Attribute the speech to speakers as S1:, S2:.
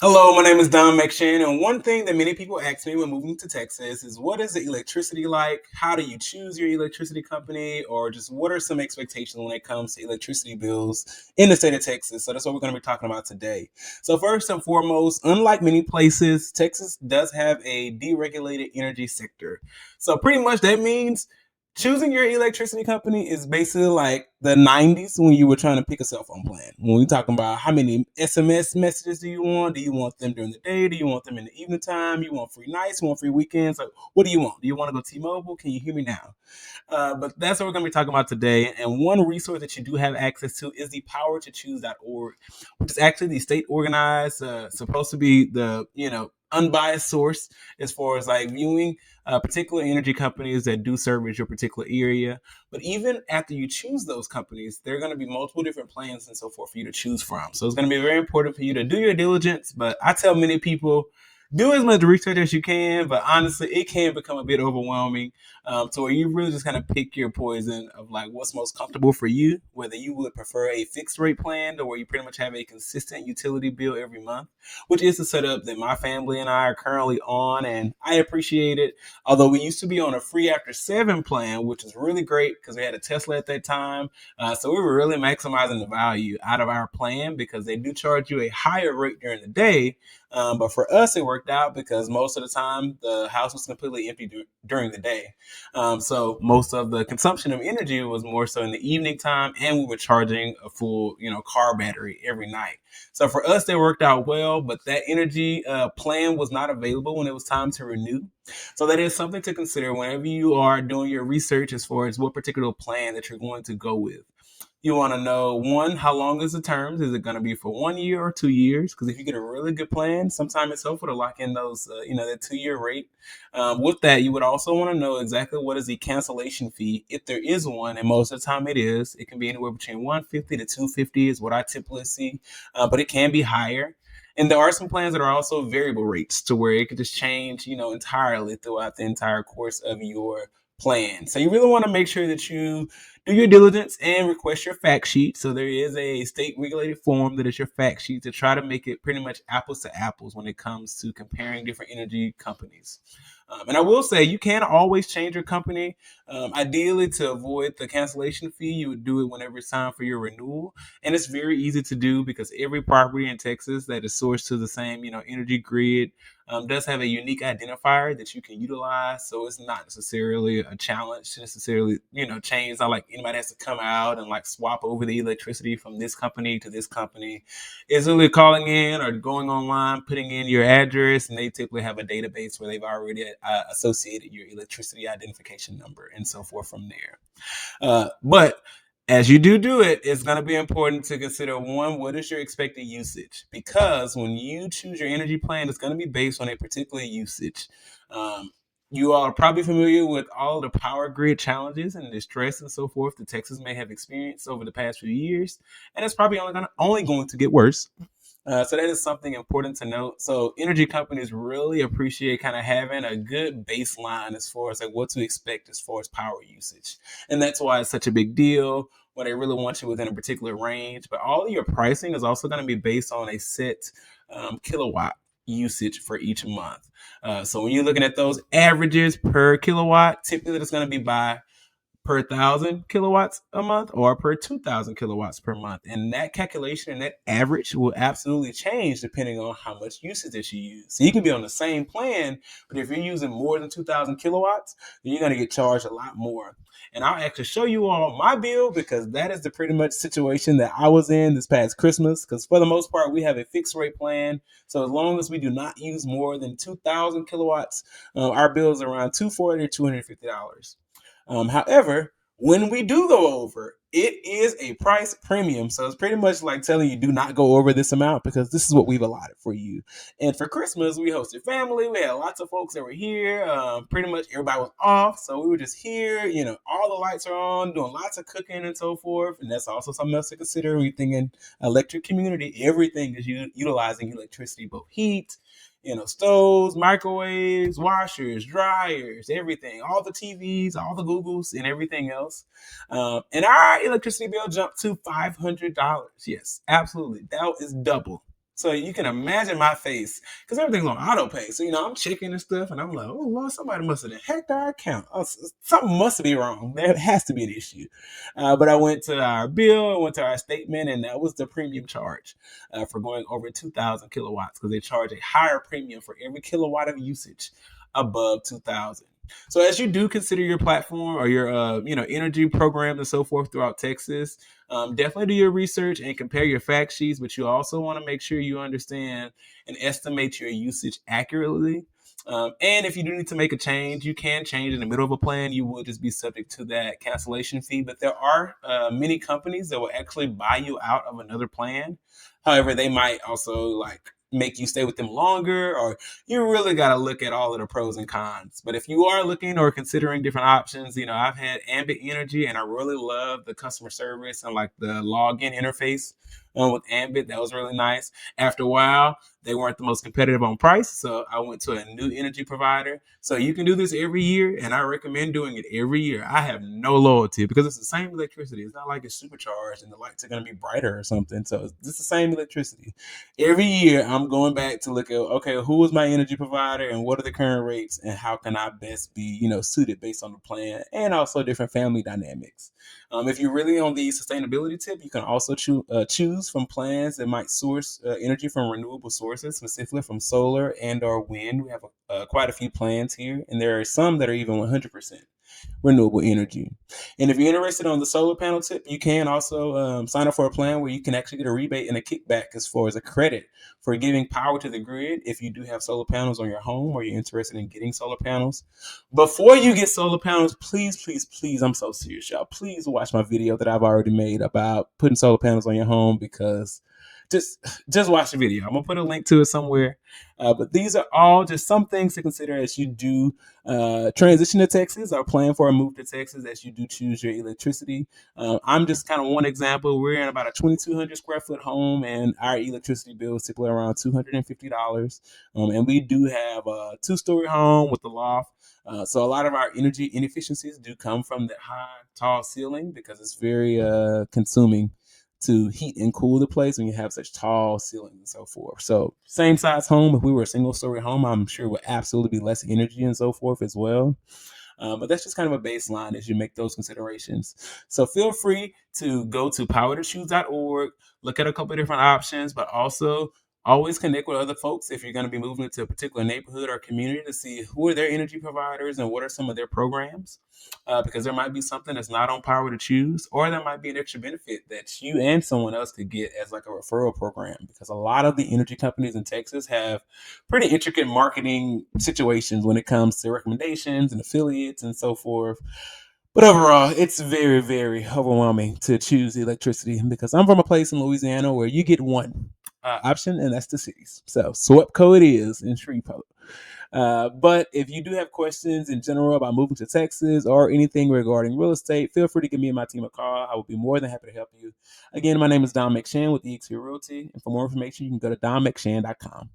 S1: Hello, my name is McShan, and one thing that many people ask me when moving to Texas is what is the electricity like? How do you choose your electricity company? Or just what are some expectations when it comes to electricity bills in the state of Texas? So that's what we're going to be talking about today. So, first and foremost, unlike many places, Texas does have a deregulated energy sector. So, pretty much that means choosing your electricity company is basically like the 90s when you were trying to pick a cell phone plan. When we're talking about how many SMS messages do you want? Do you want them during the day? Do you want them in the evening time? You want free nights? You want free weekends? Like, what do you want? Do you want to go T-Mobile? Can you hear me now? But that's what we're going to be talking about today. And one resource that you do have access to is the powertochoose.org, which is actually the state organized, supposed to be the, unbiased source as far as like viewing particular energy companies that do service your particular area. But even after you choose those companies, there are going to be multiple different plans and so forth for you to choose from. So it's going to be very important for you to do your diligence. But I tell many people, do as much research as you can, but honestly, it can become a bit overwhelming to where you really just kind of pick your poison of like what's most comfortable for you, whether you would prefer a fixed rate plan or where you pretty much have a consistent utility bill every month, which is the setup that my family and I are currently on, and I appreciate it. Although we used to be on a free after seven plan, which was really great because we had a Tesla at that time. So we were really maximizing the value out of our plan because they do charge you a higher rate during the day. But for us, it worked out because most of the time the house was completely empty during the day. So most of the consumption of energy was more so in the evening time, and we were charging a full, car battery every night. So for us, they worked out well, but that energy plan was not available when it was time to renew. So that is something to consider whenever you are doing your research as far as what particular plan that you're going to go with. You want to know one, how long is the terms? Is it going to be for 1 year or 2 years? Because if you get a really good plan, sometimes it's helpful to lock in those, that 2 year rate. With that, you would also want to know exactly what is the cancellation fee, if there is one, and most of the time it is. It can be anywhere between 150 to 250 is what I typically see, but it can be higher. And there are some plans that are also variable rates to where it could just change, entirely throughout the entire course of your plan. So you really want to make sure that you do your diligence and request your fact sheet. So there is a state regulated form that is your fact sheet to try to make it pretty much apples to apples when it comes to comparing different energy companies. And I will say you can always change your company. Ideally, to avoid the cancellation fee, you would do it whenever it's time for your renewal. And it's very easy to do because every property in Texas that is sourced to the same, energy grid does have a unique identifier that you can utilize. So it's not necessarily a challenge to necessarily, change. It's not like anybody has to come out and like swap over the electricity from this company to this company. It's really calling in or going online, putting in your address, and they typically have a database where they've already associated your electricity identification number and so forth from there. But as you do it, it's going to be important to consider one, what is your expected usage? Because when you choose your energy plan, it's going to be based on a particular usage. You are probably familiar with all the power grid challenges and the stress and so forth that Texas may have experienced over the past few years, and it's probably only going to get worse. So that is something important to note. So energy companies really appreciate kind of having a good baseline as far as like what to expect as far as power usage. And that's why it's such a big deal when they really want you within a particular range. But all of your pricing is also going to be based on a set kilowatt usage for each month. So when you're looking at those averages per kilowatt, typically it's going to be by per 1,000 kilowatts a month or per 2,000 kilowatts per month. And that calculation and that average will absolutely change depending on how much usage that you use. So you can be on the same plan, but if you're using more than 2,000 kilowatts, then you're going to get charged a lot more. And I'll actually show you all my bill because that is the pretty much situation that I was in this past Christmas. Because for the most part, we have a fixed rate plan. So as long as we do not use more than 2,000 kilowatts, our bill is around $240 to $250. However, when we do go over, it is a price premium. So it's pretty much like telling you do not go over this amount because this is what we've allotted for you. And for Christmas, we hosted family. We had lots of folks that were here. Pretty much everybody was off. So we were just here. All the lights are on, doing lots of cooking and so forth. And that's also something else to consider when you're thinking electric community. Everything is utilizing electricity, both heat, stoves, microwaves, washers, dryers, everything, all the TVs, all the Googles, and everything else. And our electricity bill jumped to $500. Yes, absolutely. That is double. So you can imagine my face because everything's on auto pay. So, I'm checking and stuff and I'm like, oh, Lord, somebody must have hacked our account. Something must be wrong. There has to be an issue. But I went to our bill, I went to our statement, and that was the premium charge for going over 2,000 kilowatts because they charge a higher premium for every kilowatt of usage above 2,000. So as you do consider your platform or your energy programs and so forth throughout Texas, definitely do your research and compare your fact sheets, but you also want to make sure you understand and estimate your usage accurately. And if you do need to make a change, you can change in the middle of a plan. You will just be subject to that cancellation fee. But there are many companies that will actually buy you out of another plan. However, they might also make you stay with them longer, or you really got to look at all of the pros and cons. But if you are looking or considering different options, I've had Ambit Energy and I really love the customer service and the login interface with Ambit. That was really nice. After a while, they weren't the most competitive on price, so I went to a new energy provider. So you can do this every year, and I recommend doing it every year. I have no loyalty because it's the same electricity. It's not like it's supercharged and the lights are going to be brighter or something. So it's the same electricity. Every year, I'm going back to look at, okay, who is my energy provider and what are the current rates and how can I best be, suited based on the plan and also different family dynamics. If you're really on the sustainability tip, you can also choose from plans that might source energy from renewable sources, specifically from solar and or wind. We have quite a few plans here, and there are some that are even 100% renewable energy. And if you're interested on the solar panel tip, you can also sign up for a plan where you can actually get a rebate and a kickback as far as a credit for giving power to the grid if you do have solar panels on your home or you're interested in getting solar panels. Before you get solar panels, please, please, please, I'm so serious, y'all. Please watch my video that I've already made about putting solar panels on your home because just watch the video. I'm gonna put a link to it somewhere. But these are all just some things to consider as you do transition to Texas or plan for a move to Texas as you do choose your electricity. I'm just kind of one example. We're in about a 2,200 square foot home, and our electricity bill is typically around $250. And we do have a 2-story home with a loft. So a lot of our energy inefficiencies do come from the high, tall ceiling because it's very consuming to heat and cool the place when you have such tall ceilings and so forth. So same size home, if we were a single story home, I'm sure would absolutely be less energy and so forth as well. But that's just kind of a baseline as you make those considerations. So feel free to go to powertochoose.org, look at a couple of different options, but also always connect with other folks if you're going to be moving into a particular neighborhood or community to see who are their energy providers and what are some of their programs. Because there might be something that's not on Power to Choose, or there might be an extra benefit that you and someone else could get as like a referral program. Because a lot of the energy companies in Texas have pretty intricate marketing situations when it comes to recommendations and affiliates and so forth. But overall, it's very, very overwhelming to choose electricity because I'm from a place in Louisiana where you get one option, and that's the cities. So SWEPCO it is in Shreveport. But if you do have questions in general about moving to Texas or anything regarding real estate, feel free to give me and my team a call. I will be more than happy to help you. Again, my name is Don McShan with EXP Realty. And for more information, you can go to donmcshan.com.